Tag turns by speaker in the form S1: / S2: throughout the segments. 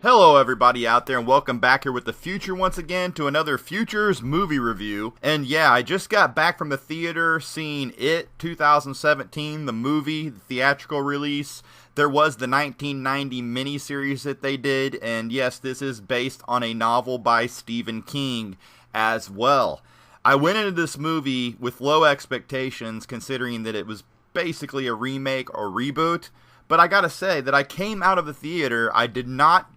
S1: Hello everybody out there and welcome back here with the future once again to another Futures movie review. And yeah, I just got back from the theater seeing It 2017, the movie, the theatrical release. There was the 1990 miniseries that they did, and yes, this is based on a novel by Stephen King as well. I went into this movie with low expectations considering that it was basically a remake or reboot. But I gotta say that I came out of the theater, I did not,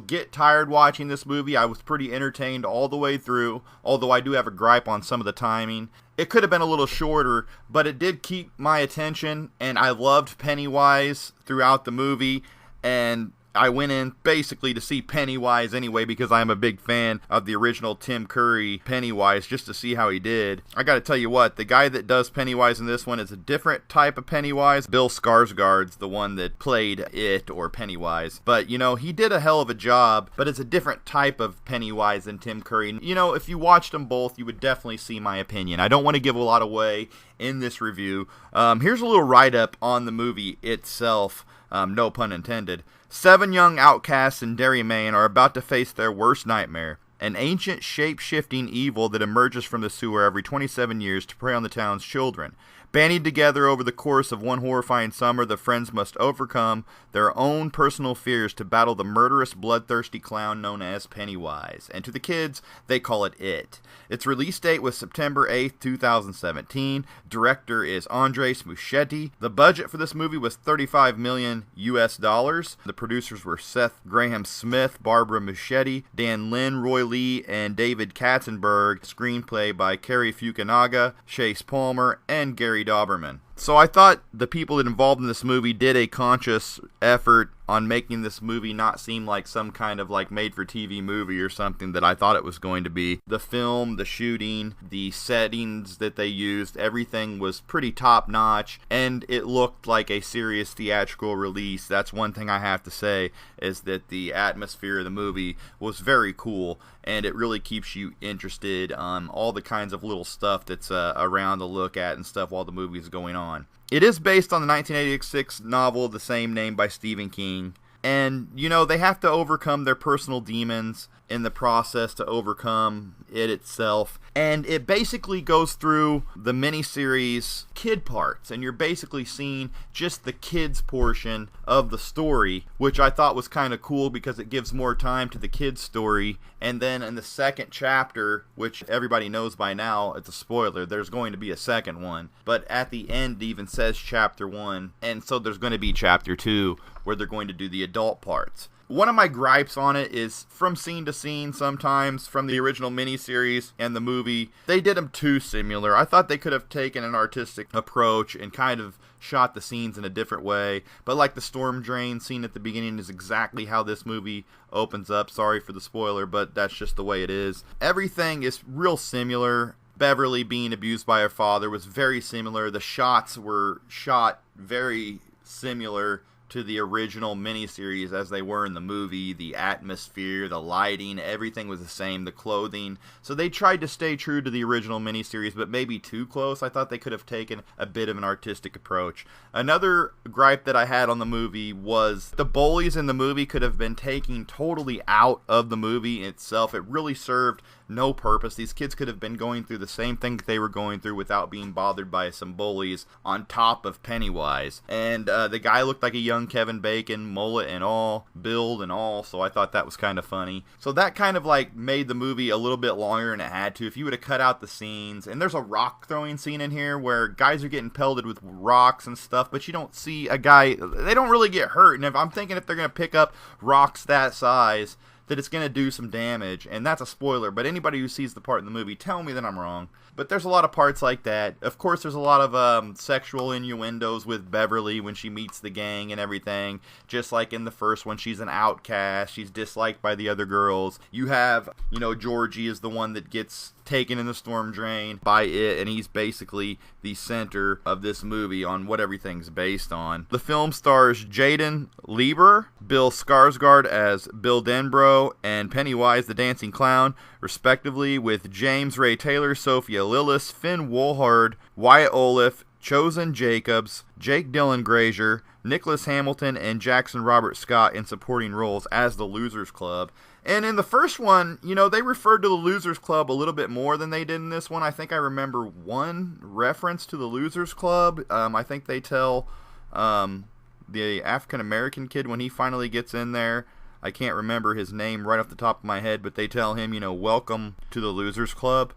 S1: get tired watching this movie. I was pretty entertained all the way through, although I do have a gripe on some of the timing. It could have been a little shorter, but it did keep my attention, and I loved Pennywise throughout the movie, and I went in basically to see Pennywise anyway because I'm a big fan of the original Tim Curry Pennywise just to see how he did. I gotta tell you what, the guy that does Pennywise in this one is a different type of Pennywise. Bill Skarsgård's the one that played It or Pennywise. But, he did a hell of a job, but it's a different type of Pennywise than Tim Curry. If you watched them both, you would definitely see my opinion. I don't want to give a lot away in this review. Here's a little write-up on the movie itself. No pun intended. 7 young outcasts in Derry, Maine are about to face their worst nightmare. An ancient shape-shifting evil that emerges from the sewer every 27 years to prey on the town's children. Banding together over the course of one horrifying summer, the friends must overcome their own personal fears to battle the murderous, bloodthirsty clown known as Pennywise. And to the kids, they call it It. Its release date was September 8th, 2017. Director is Muschietti. The budget for this movie was $35 million US. The producers were Seth Graham Smith, Barbara Muschietti, Dan Lin, Roy Lee, and David Katzenberg. Screenplay by Cary Fukunaga, Chase Palmer, and Gary Dauberman. So I thought the people that involved in this movie did a conscious effort on making this movie not seem like some kind of made-for-TV movie or something that I thought it was going to be. The film, the shooting, the settings that they used, everything was pretty top-notch, and it looked like a serious theatrical release. That's one thing I have to say, is that the atmosphere of the movie was very cool, and it really keeps you interested on all the kinds of little stuff that's around to look at and stuff while the movie is going on. It is based on the 1986 novel the same name by Stephen King. And, they have to overcome their personal demons in the process to overcome it itself. And it basically goes through the miniseries kid parts. And you're basically seeing just the kids portion of the story, which I thought was kind of cool because it gives more time to the kids' story. And then in the second chapter, which everybody knows by now, it's a spoiler, there's going to be a second one. But at the end, it even says chapter 1. And so there's going to be chapter 2, where they're going to do the adult parts. One of my gripes on it is from scene to scene sometimes, from the original miniseries and the movie, they did them too similar. I thought they could have taken an artistic approach and kind of shot the scenes in a different way. But the storm drain scene at the beginning is exactly how this movie opens up. Sorry for the spoiler, but that's just the way it is. Everything is real similar. Beverly being abused by her father was very similar. The shots were shot very similar to the original miniseries as they were in the movie. The atmosphere, the lighting, everything was the same, the clothing. So they tried to stay true to the original miniseries, but maybe too close. I thought they could have taken a bit of an artistic approach. Another gripe that I had on the movie was the bullies in the movie could have been taken totally out of the movie itself. It really served no purpose. These kids could have been going through the same thing that they were going through without being bothered by some bullies on top of Pennywise. And the guy looked like a young Kevin Bacon, mullet and all, build and all, so I thought that was kind of funny. So that kind of made the movie a little bit longer than it had to. If you would have cut out the scenes, and there's a rock throwing scene in here where guys are getting pelted with rocks and stuff, but you don't see a guy, they don't really get hurt. And I'm thinking if they're going to pick up rocks that size, that it's going to do some damage, and that's a spoiler, but anybody who sees the part in the movie, tell me that I'm wrong. But there's a lot of parts like that. Of course, there's a lot of sexual innuendos with Beverly when she meets the gang and everything. Just like in the first one, she's an outcast. She's disliked by the other girls. You have, Georgie is the one that gets taken in the storm drain by it, and he's basically the center of this movie on what everything's based on. The film stars Jaeden, Lieberher, Bill Skarsgård as Bill Denbrough, and Pennywise the Dancing Clown, respectively, with James Ray Taylor, Sophia, Lillis, Finn Wolfhard, Wyatt, Oleff, Chosen Jacobs, Jake Dylan Grazer, Nicholas Hamilton, and Jackson Robert Scott in supporting roles as the Losers Club. And in the first one, they referred to the Losers Club a little bit more than they did in this one. I think I remember one reference to the Losers Club. I think they tell the African-American kid when he finally gets in there, I can't remember his name right off the top of my head, but they tell him, welcome to the Losers Club.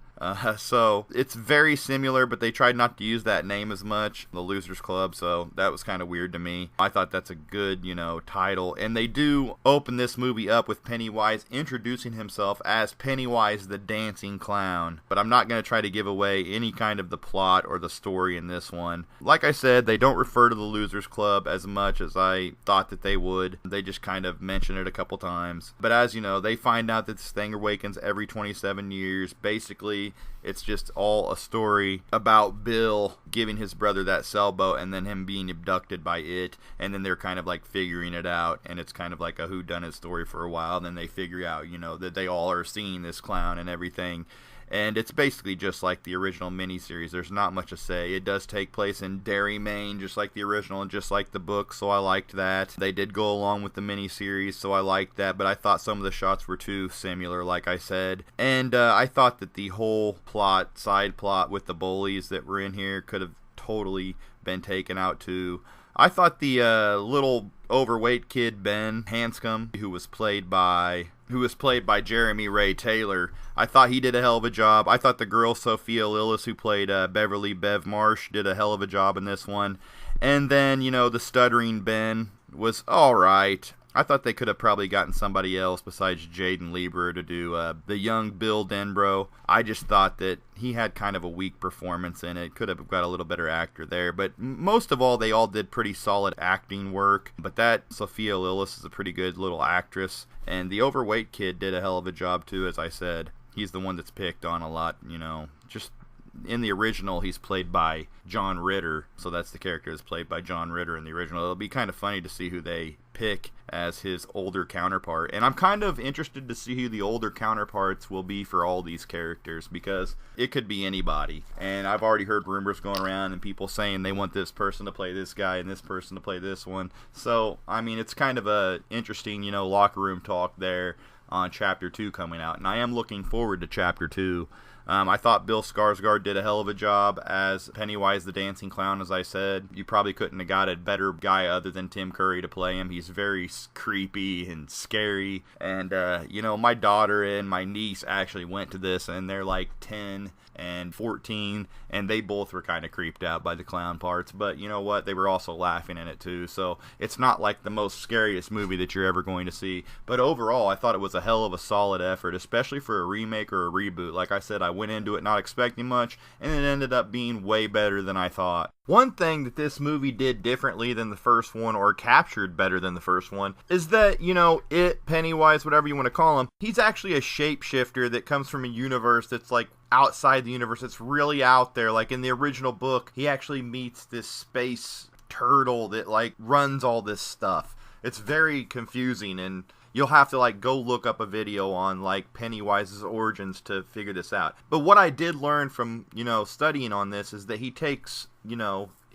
S1: So it's very similar, but they tried not to use that name as much, the Losers Club, so that was kind of weird to me. I thought that's a good, title. And they do open this movie up with Pennywise introducing himself as Pennywise the Dancing Clown. But I'm not going to try to give away any kind of the plot or the story in this one. Like I said, they don't refer to the Losers Club as much as I thought that they would. They just kind of mention it a couple times. But as you know, they find out that this thing awakens every 27 years. Basically, it's just all a story about Bill giving his brother that sailboat and then him being abducted by it, and then they're kind of like figuring it out, and it's kind of like a whodunit story for a while. Then they figure out, that they all are seeing this clown and everything. And it's basically just like the original miniseries. There's not much to say. It does take place in Derry, Maine, just like the original and just like the book, so I liked that. They did go along with the miniseries, so I liked that, but I thought some of the shots were too similar, like I said. And I thought that the whole side plot with the bullies that were in here could have totally been taken out too. I thought the little overweight kid Ben Hanscom, who was played by Jeremy Ray Taylor, I thought he did a hell of a job. I thought the girl Sophia Lillis, who played Beverly Bev Marsh, did a hell of a job in this one. And then, the stuttering Ben was all right. I thought they could have probably gotten somebody else besides Jaeden Lieberher to do the young Bill Denbrough. I just thought that he had kind of a weak performance in it. Could have got a little better actor there. But most of all, they all did pretty solid acting work. But that Sophia Lillis is a pretty good little actress. And the overweight kid did a hell of a job too, as I said. He's the one that's picked on a lot, just... In the original, he's played by John Ritter, so that's the character that's played by John Ritter in the original. It'll be kind of funny to see who they pick as his older counterpart, and I'm kind of interested to see who the older counterparts will be for all these characters, because it could be anybody, and I've already heard rumors going around and people saying they want this person to play this guy and this person to play this one, so, I mean, it's kind of a interesting, locker room talk there on Chapter 2 coming out, and I am looking forward to Chapter 2. I thought Bill Skarsgård did a hell of a job as Pennywise the Dancing Clown, as I said. You probably couldn't have got a better guy other than Tim Curry to play him. He's very creepy and scary. And, my daughter and my niece actually went to this, and they're like 10 and 14, and they both were kind of creeped out by the clown parts, but you know what, they were also laughing in it too, so it's not like the most scariest movie that you're ever going to see, but overall I thought it was a hell of a solid effort, especially for a remake or a reboot. Like I said, I went into it not expecting much, and it ended up being way better than I thought. One thing that this movie did differently than the first one, or captured better than the first one, is that, Pennywise, whatever you want to call him, he's actually a shapeshifter that comes from a universe that's like outside the universe. It's really out there. Like in the original book, he actually meets this space turtle that like runs all this stuff. It's very confusing, and you'll have to like go look up a video on like Pennywise's origins to figure this out. But what I did learn from, studying on this is that he takes,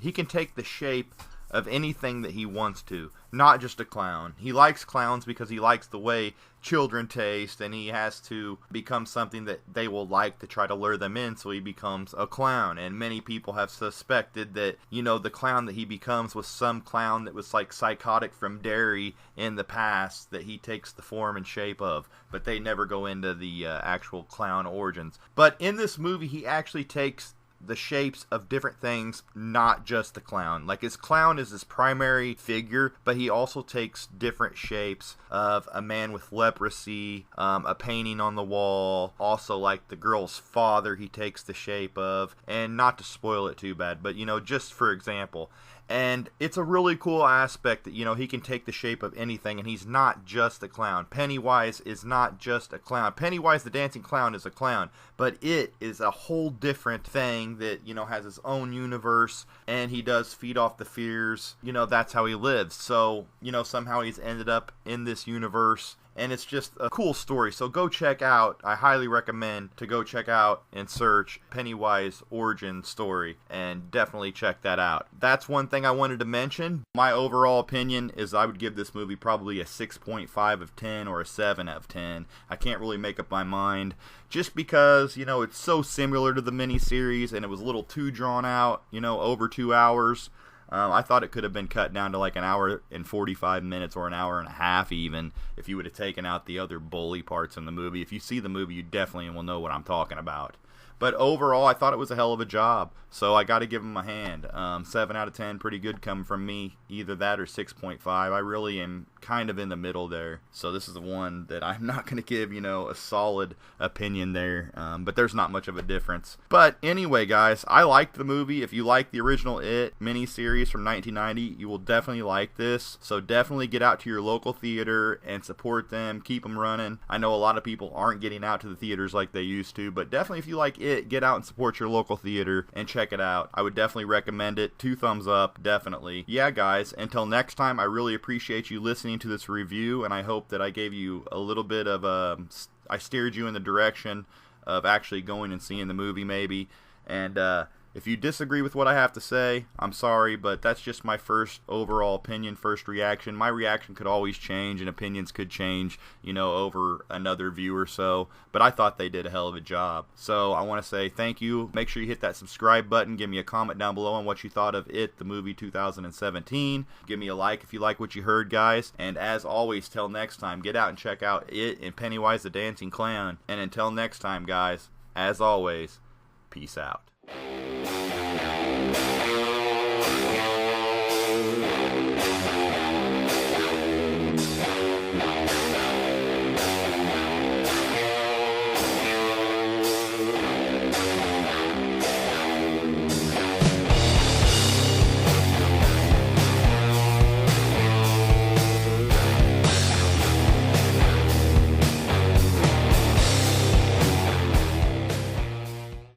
S1: he can take the shape of anything that he wants to, not just a clown. He likes clowns because he likes the way children taste, and he has to become something that they will like to try to lure them in, so he becomes a clown. And many people have suspected that, the clown that he becomes was some clown that was like psychotic from Derry in the past that he takes the form and shape of, but they never go into the actual clown origins. But in this movie, he actually takes the shapes of different things, not just the clown. Like his clown is his primary figure, but he also takes different shapes of a man with leprosy, a painting on the wall, also like the girl's father he takes the shape of, and not to spoil it too bad, but just for example. And it's a really cool aspect that, he can take the shape of anything, and he's not just a clown. Pennywise is not just a clown. Pennywise the Dancing Clown is a clown, but it is a whole different thing that, has his own universe, and he does feed off the fears. That's how he lives. So, somehow he's ended up in this universe, and it's just a cool story. So go check out, I highly recommend to go check out and search Pennywise origin story, and definitely check that out. That's one thing I wanted to mention. My overall opinion is I would give this movie probably a 6.5 of 10 or a 7 out of 10. I can't really make up my mind, just because, you know, it's so similar to the miniseries, and it was a little too drawn out, you know, over 2 hours. I thought it could have been cut down to like an hour and 45 minutes or an hour and a half even, if you would have taken out the other bully parts in the movie. If you see the movie, you definitely will know what I'm talking about. But overall, I thought it was a hell of a job, so I got to give him a hand. 7 out of 10, pretty good coming from me. Either that or 6.5. I really am kind of in the middle there. So this is the one that I'm not going to give, you know, a solid opinion there. But there's not much of a difference. But anyway, guys, I liked the movie. If you like the original It miniseries from 1990, you will definitely like this. So definitely get out to your local theater and support them. Keep them running. I know a lot of people aren't getting out to the theaters like they used to, but definitely if you like It, get out and support your local theater and check it out. I would definitely recommend it. 2 thumbs up, definitely. Yeah, guys, until next time, I really appreciate you listening to this review, and I hope that I gave you a little bit of I steered you in the direction of actually going and seeing the movie maybe. And if you disagree with what I have to say, I'm sorry, but that's just my first overall opinion, first reaction. My reaction could always change, and opinions could change, you know, over another view or so. But I thought they did a hell of a job. So I want to say thank you. Make sure you hit that subscribe button. Give me a comment down below on what you thought of It, the movie 2017. Give me a like if you like what you heard, guys. And as always, till next time, get out and check out It and Pennywise the Dancing Clown. And until next time, guys, as always, peace out.